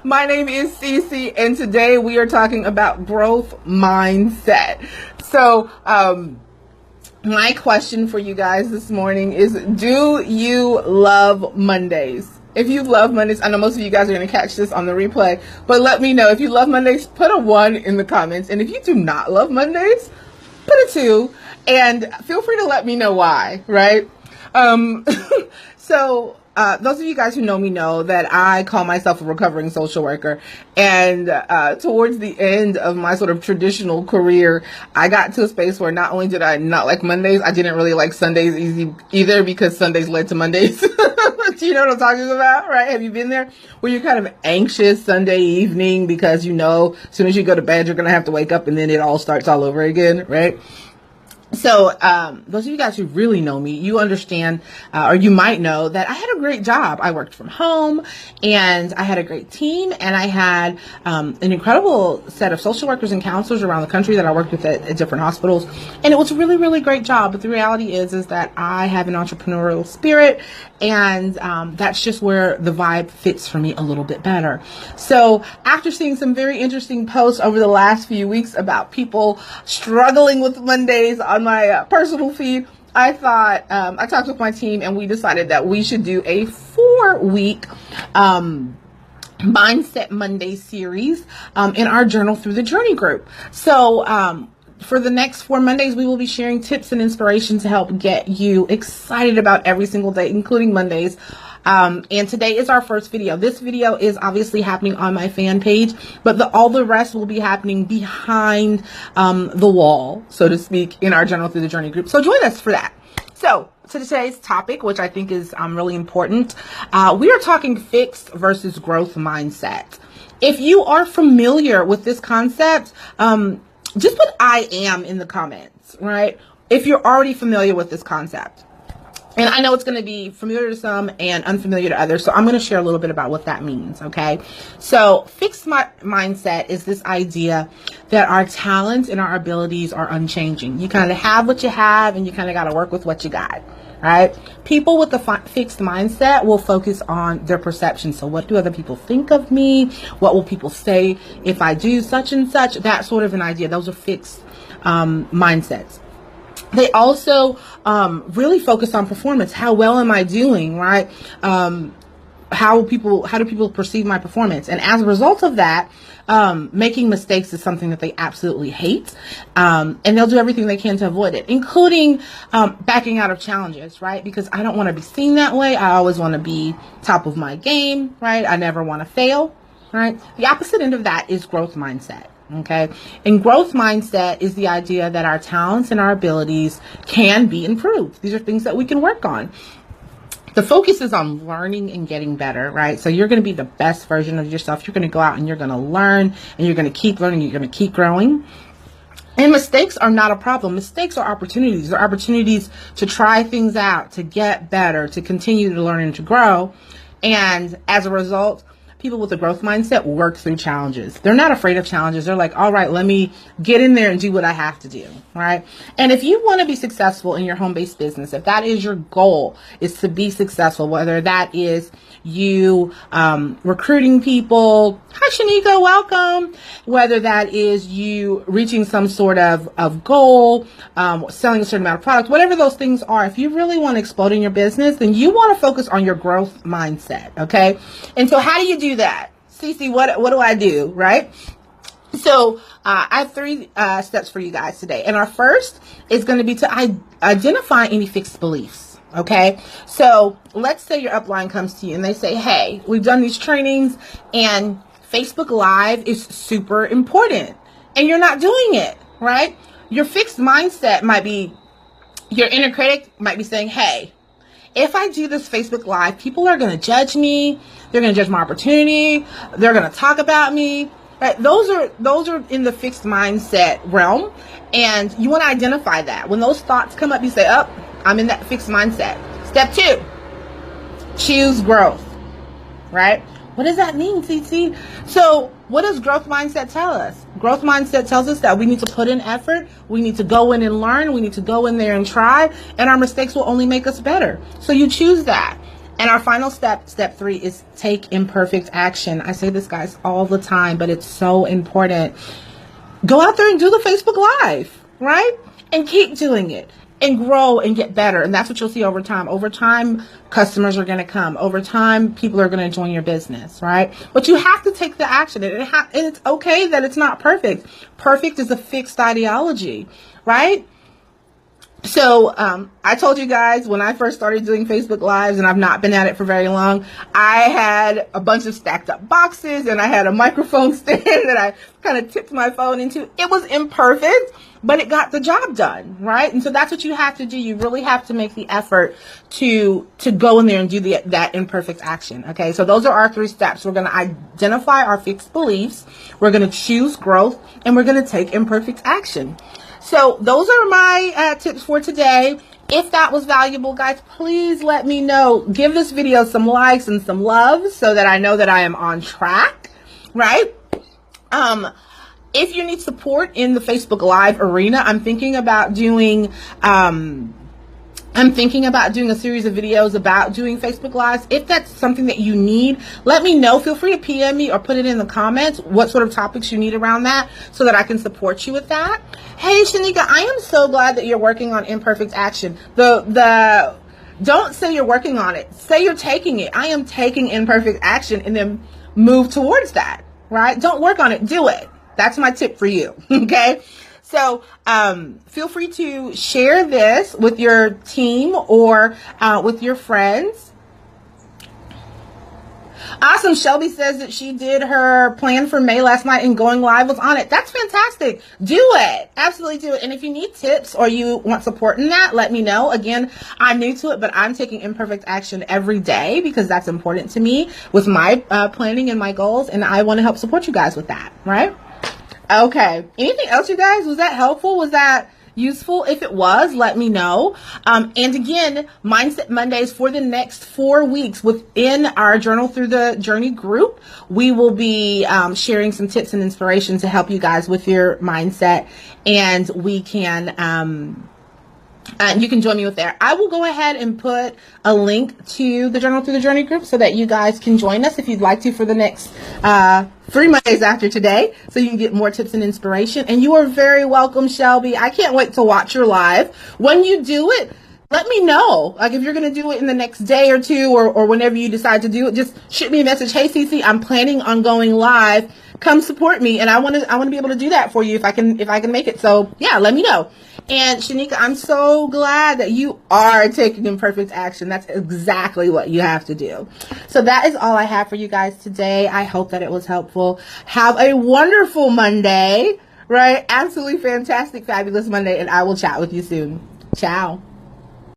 My name is Cece, and today we are talking about growth mindset. So, my question for you guys this morning is, do you love Mondays? If you love Mondays, I know most of you guys are going to catch this on the replay, but let me know. If you love Mondays, put a 1 in the comments. And if you do not love Mondays, put a 2. And feel free to let me know why, right? Those of you guys who know me know that I call myself a recovering social worker. And towards the end of my sort of traditional career, I got to a space where not only did I not like Mondays, I didn't really like Sundays either, because Sundays led to Mondays. Do you know what I'm talking about, right? Have you been there? Where you're kind of anxious Sunday evening because you know as soon as you go to bed, you're going to have to wake up and then it all starts all over again, right? So, those of you guys who really know me, you understand, or you might know that I had a great job. I worked from home and I had a great team, and I had, an incredible set of social workers and counselors around the country that I worked with at different hospitals. And it was a really, really great job. But the reality is that I have an entrepreneurial spirit, and, that's just where the vibe fits for me a little bit better. So after seeing some very interesting posts over the last few weeks about people struggling with Mondays on my personal feed, I thought, I talked with my team and we decided that we should do a 4-week Mindset Monday series in our Journal Through the Journey group. So for the next 4 Mondays, we will be sharing tips and inspiration to help get you excited about every single day, including Mondays. And today is our first video. This video is obviously happening on my fan page, but all the rest will be happening behind the wall, so to speak, in our Journal Through the Journey group. So join us for that. So today's topic, which I think is really important, we are talking fixed versus growth mindset. If you are familiar with this concept, just put I am in the comments, right? If you're already familiar with this concept. And I know it's going to be familiar to some and unfamiliar to others. So I'm going to share a little bit about what that means. Okay. So fixed mindset is this idea that our talents and our abilities are unchanging. You kind of have what you have and you kind of got to work with what you got. Right. People with the fixed mindset will focus on their perception. So what do other people think of me? What will people say if I do such and such? That sort of an idea. Those are fixed mindsets. They also really focus on performance. How well am I doing, right? How do people perceive my performance? And as a result of that, making mistakes is something that they absolutely hate. And they'll do everything they can to avoid it, including backing out of challenges, right? Because I don't want to be seen that way. I always want to be top of my game, right? I never want to fail, right? The opposite end of that is growth mindset. Okay. And growth mindset is the idea that our talents and our abilities can be improved. These are things that we can work on. The focus is on learning and getting better, right? So you're going to be the best version of yourself. You're going to go out and you're going to learn, and you're going to keep learning. You're going to keep growing. And mistakes are not a problem. Mistakes are opportunities. They're opportunities to try things out, to get better, to continue to learn and to grow. And as a result, people with a growth mindset work through challenges. They're not afraid of challenges. They're like, all right, let me get in there and do what I have to do, right? And if you want to be successful in your home-based business, if that is your goal, is to be successful, whether that is you recruiting people, hi Shanika, welcome, whether that is you reaching some sort of goal, selling a certain amount of product, whatever those things are, if you really want to explode in your business, then you want to focus on your growth mindset, okay? And so how do you do that? Cece, what do I do, right? So I have 3 steps for you guys today. And our first is going to be to identify any fixed beliefs. Okay, so let's say your upline comes to you and they say, hey, we've done these trainings and Facebook Live is super important and you're not doing it, right? Your fixed mindset might be, your inner critic might be saying, hey, if I do this Facebook Live, people are going to judge me. They're going to judge my opportunity. They're going to talk about me. Right? Those are in the fixed mindset realm. And you want to identify that. When those thoughts come up, you say, oh, I'm in that fixed mindset. Step 2, choose growth, right? What does that mean, CC? So what does growth mindset tell us? Growth mindset tells us that we need to put in effort. We need to go in and learn. We need to go in there and try. And our mistakes will only make us better. So you choose that. And our final step, step 3, is take imperfect action. I say this, guys, all the time, but it's so important. Go out there and do the Facebook Live, right? And keep doing it and grow and get better. And that's what you'll see over time. Over time, customers are going to come. Over time, people are going to join your business, right? But you have to take the action. And it's okay that it's not perfect. Perfect is a fixed ideology, right? So I told you guys when I first started doing Facebook Lives, and I've not been at it for very long, I had a bunch of stacked up boxes and I had a microphone stand that I kind of tipped my phone into. It was imperfect, but it got the job done, right? And so that's what you have to do. You really have to make the effort to go in there and do that imperfect action, okay? So those are our 3 steps. We're going to identify our fixed beliefs, we're going to choose growth, and we're going to take imperfect action. So those are my tips for today. If that was valuable, guys, please let me know. Give this video some likes and some love so that I know that I am on track, right? If you need support in the Facebook Live arena, I'm thinking about doing a series of videos about doing Facebook Lives. If that's something that you need, let me know. Feel free to PM me or put it in the comments what sort of topics you need around that so that I can support you with that. Hey, Shanika, I am so glad that you're working on imperfect action. Don't say you're working on it. Say you're taking it. I am taking imperfect action, and then move towards that, right? Don't work on it. Do it. That's my tip for you, okay? So feel free to share this with your team or with your friends. Awesome. Shelby says that she did her plan for May last night and going live was on it. That's fantastic. Do it. Absolutely do it. And if you need tips or you want support in that, let me know. Again, I'm new to it, but I'm taking imperfect action every day because that's important to me with my planning and my goals. And I want to help support you guys with that, right? Okay. Anything else, you guys? Was that helpful? Was that useful? If it was, let me know. And again, Mindset Mondays for the next 4 weeks within our Journal Through the Journey group, we will be sharing some tips and inspiration to help you guys with your mindset, and we can you can join me with there. I will go ahead and put a link to the Journal Through the Journey group so that you guys can join us if you'd like to for the next 3 Mondays after today, so you can get more tips and inspiration. And you are very welcome, Shelby. I can't wait to watch your live. When you do it, let me know. Like if you're going to do it in the next day or 2 or whenever you decide to do it, just shoot me a message. Hey, Cece, I'm planning on going live. Come support me. And I want to be able to do that for you if I can make it. So yeah, let me know. And Shanika, I'm so glad that you are taking imperfect action. That's exactly what you have to do. So that is all I have for you guys today. I hope that it was helpful. Have a wonderful Monday, right? Absolutely fantastic, fabulous Monday. And I will chat with you soon. Ciao.